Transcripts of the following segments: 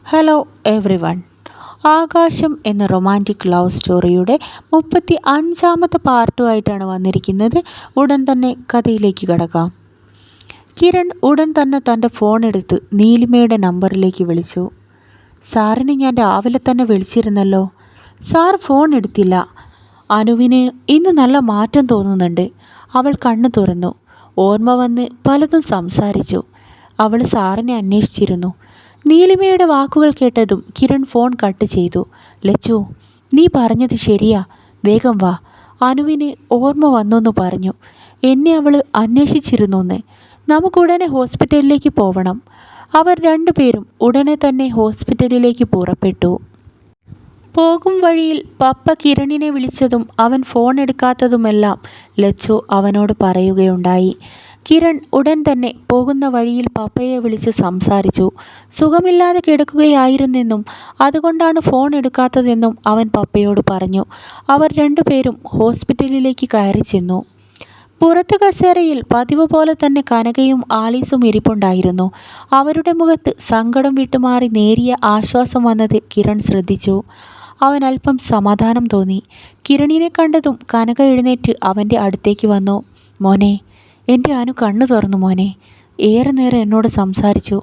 Hello every one. ആകാശം എന്ന romantic love സ്റ്റോറിയുടെ 35ാമത്തെ പാർട്ടുമായിട്ടാണ് വന്നിരിക്കുന്നത്. ഉടൻ തന്നെ കഥയിലേക്ക് കടക്കാം. കിരൺ ഉടൻ തന്നെ തൻ്റെ ഫോൺ എടുത്ത് നീലിമയുടെ നമ്പറിലേക്ക് വിളിച്ചു. സാറിന് ഞാൻ രാവിലെ തന്നെ വിളിച്ചിരുന്നല്ലോ. സാർ ഫോൺ എടുത്തില്ല. അനുവിന് ഇന്ന് നല്ല മാറ്റം തോന്നുന്നുണ്ട്. അവൾ കണ്ണു തുറന്നു. ഓർമ്മ വന്ന് പലതും സംസാരിച്ചു. അവൾ സാറിനെ അന്വേഷിച്ചിരുന്നു. നീലിമയുടെ വാക്കുകൾ കേട്ടതും കിരൺ ഫോൺ കട്ട് ചെയ്തു. ലച്ചു, നീ പറഞ്ഞത് ശരിയാ. വേഗം വാ. അനുവിന് ഓർമ്മ വന്നെന്ന് പറഞ്ഞു. എന്നെ അവൾ അന്വേഷിച്ചിരുന്നുവെന്ന്. നമുക്കുടനെ ഹോസ്പിറ്റലിലേക്ക് പോവണം. അവർ രണ്ടുപേരും ഉടനെ തന്നെ ഹോസ്പിറ്റലിലേക്ക് പുറപ്പെട്ടു. പോകും വഴിയിൽ പപ്പ കിരണിനെ വിളിച്ചതും അവൻ ഫോൺ എടുക്കാത്തതുമെല്ലാം ലച്ചു അവനോട് പറയുകയുണ്ടായി. കിരൺ ഉടൻ തന്നെ പോകുന്ന വഴിയിൽ പപ്പയെ വിളിച്ച് സംസാരിച്ചു. സുഖമില്ലാതെ കിടക്കുകയായിരുന്നെന്നും അതുകൊണ്ടാണ് ഫോൺ എടുക്കാത്തതെന്നും അവൻ പപ്പയോട് പറഞ്ഞു. അവർ രണ്ടുപേരും ഹോസ്പിറ്റലിലേക്ക് കയറി ചെന്നു. പുറത്ത് കസേരയിൽ പതിവ് പോലെ തന്നെ കനകയും ആലീസും ഇരിപ്പുണ്ടായിരുന്നു. അവരുടെ മുഖത്ത് സങ്കടം വിട്ടുമാറി നേരിയ ആശ്വാസം വന്നത് കിരൺ ശ്രദ്ധിച്ചു. അവൻ അല്പം സമാധാനം തോന്നി. കിരണിനെ കണ്ടതും കനക എഴുന്നേറ്റ് അവൻ്റെ അടുത്തേക്ക് വന്നു. മോനെ, എൻ്റെ അനു കണ്ണു തുറന്നു മോനെ. ഏറെ നേരം എന്നോട് സംസാരിച്ചു.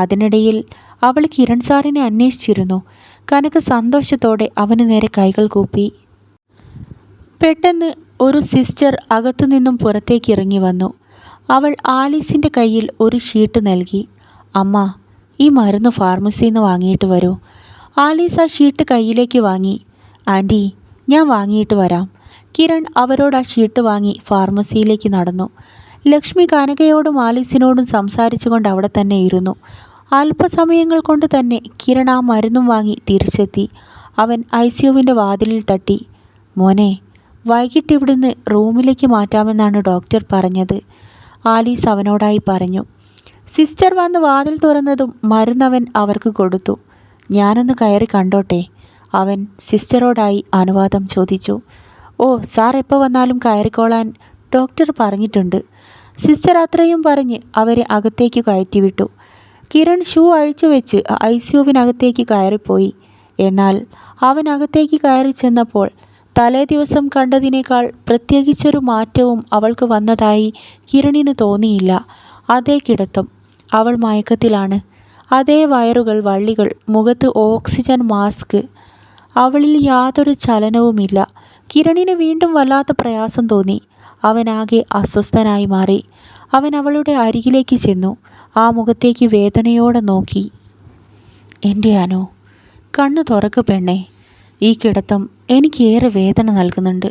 അതിനിടയിൽ അവൾ കിരൺ സാറിനെ അന്വേഷിച്ചിരുന്നു. കനക സന്തോഷത്തോടെ അവന് നേരെ കൈകൾ കൂപ്പി. പെട്ടെന്ന് ഒരു സിസ്റ്റർ അകത്തുനിന്നും പുറത്തേക്ക് ഇറങ്ങി വന്നു. അവൾ ആലീസിൻ്റെ കയ്യിൽ ഒരു ഷീട്ട് നൽകി. അമ്മ, ഈ മരുന്ന് ഫാർമസിയിൽ നിന്ന് വാങ്ങിയിട്ട് വരൂ. ആലീസ് ആ ഷീട്ട് കയ്യിലേക്ക് വാങ്ങി. ആൻറ്റി, ഞാൻ വാങ്ങിയിട്ട് വരാം. കിരൺ അവരോട് ആ ഷീട്ട് വാങ്ങി ഫാർമസിയിലേക്ക് നടന്നു. ലക്ഷ്മി കനകയോടും ആലീസിനോടും സംസാരിച്ചുകൊണ്ട് അവിടെ തന്നെ ഇരുന്നു. അല്പസമയങ്ങൾ കൊണ്ട് തന്നെ കിരൺ ആ മരുന്നും വാങ്ങി തിരിച്ചെത്തി. അവൻ ICUവിൻ്റെ വാതിലിൽ തട്ടി. മോനെ, വൈകിട്ട് ഇവിടുന്ന് റൂമിലേക്ക് മാറ്റാമെന്നാണ് ഡോക്ടർ പറഞ്ഞത്, ആലീസ് അവനോടായി പറഞ്ഞു. സിസ്റ്റർ വന്ന് വാതിൽ തുറന്നതും മരുന്നവൻ അവർക്ക് കൊടുത്തു. ഞാനൊന്ന് കയറി കണ്ടോട്ടെ, അവൻ സിസ്റ്ററോടായി അനുവാദം ചോദിച്ചു. ഓ, സാർ എപ്പോൾ വന്നാലും കയറിക്കോളാൻ ഡോക്ടർ പറഞ്ഞിട്ടുണ്ട്. സിസ്റ്റർ അത്രയും പറഞ്ഞ് അവരെ അകത്തേക്ക് കയറ്റിവിട്ടു. കിരൺ ഷൂ അഴിച്ചു വെച്ച് ICUവിനകത്തേക്ക് കയറിപ്പോയി. എന്നാൽ അവൻ അകത്തേക്ക് കയറി ചെന്നപ്പോൾ തലേ ദിവസം കണ്ടതിനേക്കാൾ പ്രത്യേകിച്ചൊരു മാറ്റവും അവൾക്ക് വന്നതായി കിരണിന് തോന്നിയില്ല. അതേ കിടത്തം, അവൾ മയക്കത്തിലാണ്. അതേ വയറുകൾ, വള്ളികൾ, മുഖത്ത് ഓക്സിജൻ മാസ്ക്. അവളിൽ യാതൊരു ചലനവുമില്ല. കിരണിന് വീണ്ടും വല്ലാത്ത പ്രയാസം തോന്നി. അവനാകെ അസ്വസ്ഥനായി മാറി. അവൻ അവളുടെ അരികിലേക്ക് ചെന്നു. ആ മുഖത്തേക്ക് വേദനയോടെ നോക്കി. എൻ്റെ അനു, കണ്ണു തുറക്ക് പെണ്ണേ. ഈ കിടത്തം എനിക്കേറെ വേദന നൽകുന്നുണ്ട്.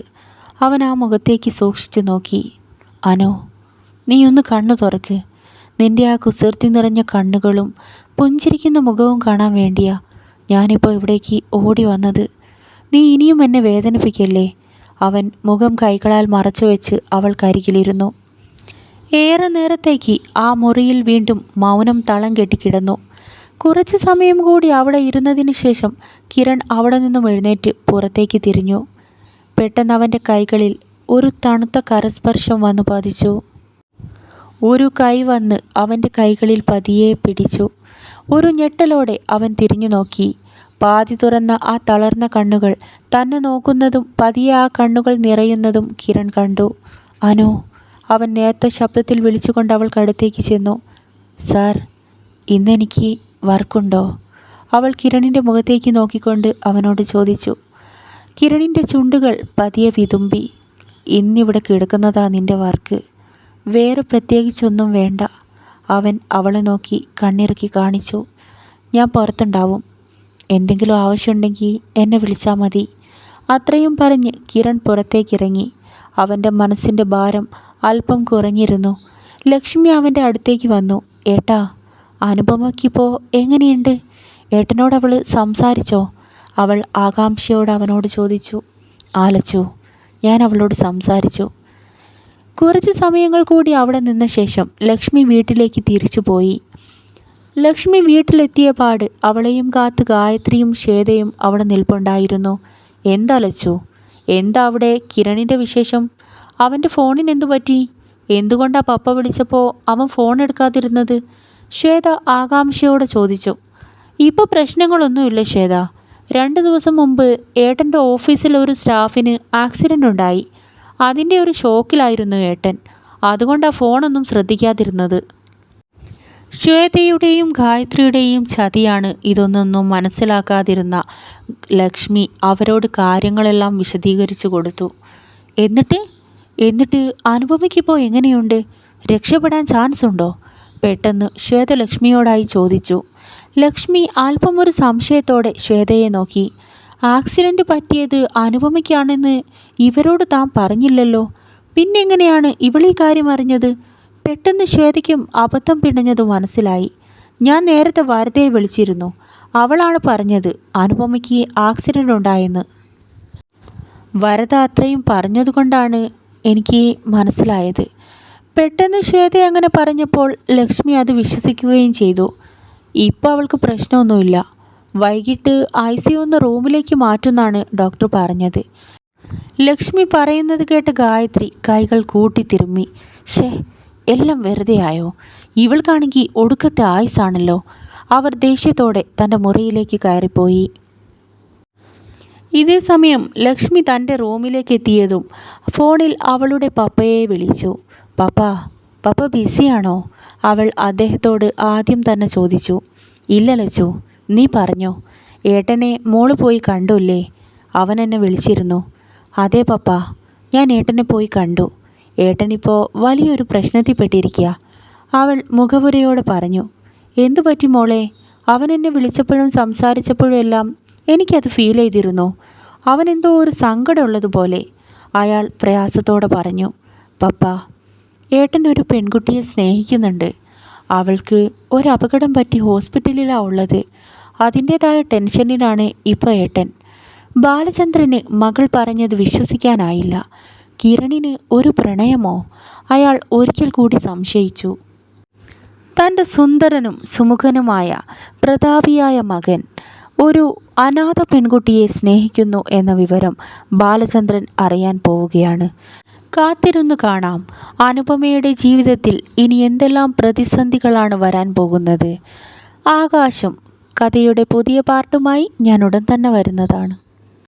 അവൻ ആ മുഖത്തേക്ക് സൂക്ഷിച്ചു നോക്കി. അനു, നീ ഒന്ന് കണ്ണു തുറക്ക്. നിൻ്റെ ആ കുസൃതി നിറഞ്ഞ കണ്ണുകളും പുഞ്ചിരിക്കുന്ന മുഖവും കാണാൻ വേണ്ടിയാ ഞാനിപ്പോൾ ഇവിടേക്ക് ഓടി വന്നത്. നീ ഇനിയും എന്നെ വേദനിപ്പിക്കല്ലേ. അവൻ മുഖം കൈകളാൽ മറച്ചു വെച്ച് അവൾക്കരികിലിരുന്നു. ഏറെ നേരത്തേക്ക് ആ മുറിയിൽ വീണ്ടും മൗനം തളം കെട്ടിക്കിടന്നു. കുറച്ച് സമയം കൂടി അവിടെ ഇരുന്നതിന് ശേഷം കിരൺ അവിടെ നിന്നും എഴുന്നേറ്റ് പുറത്തേക്ക് തിരിഞ്ഞു. പെട്ടെന്ന് അവൻ്റെ കൈകളിൽ ഒരു തണുത്ത കരസ്പർശം വന്നു പതിച്ചു. ഒരു കൈ വന്ന് അവൻ്റെ കൈകളിൽ പതിയെ പിടിച്ചു. ഒരു ഞെട്ടലോടെ അവൻ തിരിഞ്ഞു നോക്കി. പാതി തുറന്ന ആ തളർന്ന കണ്ണുകൾ തന്നെ നോക്കുന്നതും പതിയെ ആ കണ്ണുകൾ നിറയുന്നതും കിരൺ കണ്ടു. അനു, അവൻ നേർത്ത ശബ്ദത്തിൽ വിളിച്ചുകൊണ്ട് അവൾക്കടുത്തേക്ക് ചെന്നു. സാർ, ഇന്നെനിക്ക് വർക്കുണ്ടോ? അവൾ കിരണിൻ്റെ മുഖത്തേക്ക് നോക്കിക്കൊണ്ട് അവനോട് ചോദിച്ചു. കിരണിൻ്റെ ചുണ്ടുകൾ പതിയെ വിതുമ്പി. ഇന്നിവിടെ കിടക്കുന്നതാ നിൻ്റെ വർക്ക്. വേറെ പ്രത്യേകിച്ചൊന്നും വേണ്ട. അവൻ അവളെ നോക്കി കണ്ണിറുക്കി കാണിച്ചു. ഞാൻ പുറത്തുണ്ടാവും. എന്തെങ്കിലും ആവശ്യമുണ്ടെങ്കിൽ എന്നെ വിളിച്ചാൽ മതി. അത്രയും പറഞ്ഞ് കിരൺ പുറത്തേക്കിറങ്ങി. അവൻ്റെ മനസ്സിൻ്റെ ഭാരം അല്പം കുറഞ്ഞിരുന്നു. ലക്ഷ്മി അവൻ്റെ അടുത്തേക്ക് വന്നു. ഏട്ടാ, അനുപമയ്ക്കിപ്പോൾ എങ്ങനെയുണ്ട്? ഏട്ടനോടവൾ സംസാരിച്ചോ? അവൾ ആകാംക്ഷയോട് അവനോട് ചോദിച്ചു. ആലച്ചു, ഞാൻ അവളോട് സംസാരിച്ചു. കുറച്ച് സമയങ്ങൾ കൂടി അവിടെ നിന്ന ശേഷം ലക്ഷ്മി വീട്ടിലേക്ക് തിരിച്ചു പോയി. ലക്ഷ്മി വീട്ടിലെത്തിയ പാട് അവളെയും കാത്ത് ഗായത്രിയും ശ്വേതയും അവിടെ നിൽപ്പുണ്ടായിരുന്നു. എന്താ ലച്ചു, എന്താ അവിടെ കിരണിൻ്റെ വിശേഷം? അവൻ്റെ ഫോണിന് എന്തു പറ്റി? എന്തുകൊണ്ടാ പപ്പ വിളിച്ചപ്പോൾ അവൻ ഫോൺ എടുക്കാതിരുന്നത്? ശ്വേത ആകാംക്ഷയോടെ ചോദിച്ചു. ഇപ്പോൾ പ്രശ്നങ്ങളൊന്നുമില്ല ശ്വേത. 2 ദിവസം മുമ്പ് ഏട്ടൻ്റെ ഓഫീസിൽ ഒരു സ്റ്റാഫിന് ആക്സിഡൻ്റ് ഉണ്ടായി. അതിൻ്റെ ഒരു ഷോക്കിലായിരുന്നു ഏട്ടൻ. അതുകൊണ്ടാണ് ഫോണൊന്നും ശ്രദ്ധിക്കാതിരുന്നത്. ശ്വേതയുടെയും ഗായത്രിയുടെയും ചതിയാണ് ഇതൊന്നൊന്നും മനസ്സിലാക്കാതിരുന്ന ലക്ഷ്മി അവരോട് കാര്യങ്ങളെല്ലാം വിശദീകരിച്ചു കൊടുത്തു. എന്നിട്ട് എന്നിട്ട് അനുപമയ്ക്കിപ്പോൾ എങ്ങനെയുണ്ട്? രക്ഷപ്പെടാൻ ചാൻസ് ഉണ്ടോ? പെട്ടെന്ന് ശ്വേത ലക്ഷ്മിയോടായി ചോദിച്ചു. ലക്ഷ്മി അല്പം ഒരു സംശയത്തോടെ ശ്വേതയെ നോക്കി. ആക്സിഡൻറ്റ് പറ്റിയത് അനുപമയ്ക്കാണെന്ന് ഇവരോട് താൻ പറഞ്ഞില്ലല്ലോ. പിന്നെങ്ങനെയാണ് ഇവളീ കാര്യം അറിഞ്ഞത്? പെട്ടെന്ന് ശ്വേതയ്ക്കും അബദ്ധം പിണഞ്ഞത് മനസ്സിലായി. ഞാൻ നേരത്തെ വാരതയെ വിളിച്ചിരുന്നു. അവളാണ് പറഞ്ഞത് അനുപമയ്ക്ക് ആക്സിഡൻ്റ് ഉണ്ടായെന്ന്. വരദ അത്രയും പറഞ്ഞതുകൊണ്ടാണ് എനിക്ക് മനസ്സിലായത്. പെട്ടെന്ന് ശ്വേത അങ്ങനെ പറഞ്ഞപ്പോൾ ലക്ഷ്മി അത് വിശ്വസിക്കുകയും ചെയ്തു. ഇപ്പോൾ അവൾക്ക് പ്രശ്നമൊന്നുമില്ല. വൈകിട്ട് ICU റൂമിലേക്ക് മാറ്റുമെന്നാണ് ഡോക്ടർ പറഞ്ഞത്. ലക്ഷ്മി പറയുന്നത് കേട്ട് ഗായത്രി കൈകൾ കൂട്ടിത്തിരുമ്മി. ഷേ, എല്ലാം വെറുതെയായോ? ഇവൾക്കാണെങ്കിൽ ഒടുക്കത്തെ ആയുസാണല്ലോ. അവർ ദേഷ്യത്തോടെ തൻ്റെ മുറിയിലേക്ക് കയറിപ്പോയി. ഇതേ സമയം ലക്ഷ്മി തൻ്റെ റൂമിലേക്ക് എത്തിയതും ഫോണിൽ അവളുടെ പപ്പയെ വിളിച്ചു. പപ്പ ബിസിയാണോ? അവൾ അദ്ദേഹത്തോട് ആദ്യം തന്നെ ചോദിച്ചു. ഇല്ല ലച്ചു, നീ പറഞ്ഞോ. ഏട്ടനെ മോള് പോയി കണ്ടുല്ലേ? അവൻ എന്നെ വിളിച്ചിരുന്നു. അതെ പപ്പ, ഞാൻ ഏട്ടനെ പോയി കണ്ടു. ഏട്ടനിപ്പോൾ വലിയൊരു പ്രശ്നത്തിൽപ്പെട്ടിരിക്കുക, അവൾ മുഖവുരയോടെ പറഞ്ഞു. എന്തു പറ്റി മോളെ? അവൻ എന്നെ വിളിച്ചപ്പോഴും സംസാരിച്ചപ്പോഴും എല്ലാം എനിക്കത് ഫീൽ ചെയ്തിരുന്നു. അവനെന്തോ ഒരു സങ്കടമുള്ളതുപോലെ. അയാൾ പ്രയാസത്തോടെ പറഞ്ഞു. പപ്പ, ഏട്ടൻ ഒരു പെൺകുട്ടിയെ സ്നേഹിക്കുന്നുണ്ട്. അവൾക്ക് ഒരപകടം പറ്റി ഹോസ്പിറ്റലിലാണ് ഉള്ളത്. അതിൻ്റേതായ ടെൻഷനിലാണ് ഇപ്പോൾ ഏട്ടൻ. ബാലചന്ദ്രന് മകൾ പറഞ്ഞത് വിശ്വസിക്കാനായില്ല. കിരണിന് ഒരു പ്രണയമോ? അയാൾ ഒരിക്കൽ കൂടി സംശയിച്ചു. തൻ്റെ സുന്ദരനും സുമുഖനുമായ പ്രതാപിയായ മകൻ ഒരു അനാഥ പെൺകുട്ടിയെ സ്നേഹിക്കുന്നു എന്ന വിവരം ബാലചന്ദ്രൻ അറിയാൻ പോവുകയാണ്. കാത്തിരുന്നു കാണാം അനുപമയുടെ ജീവിതത്തിൽ ഇനി എന്തെല്ലാം പ്രതിസന്ധികളാണ് വരാൻ പോകുന്നത്. ആകാശം കഥയുടെ പുതിയ പാർട്ടുമായി ഞാൻ ഉടൻ തന്നെ വരുന്നതാണ്.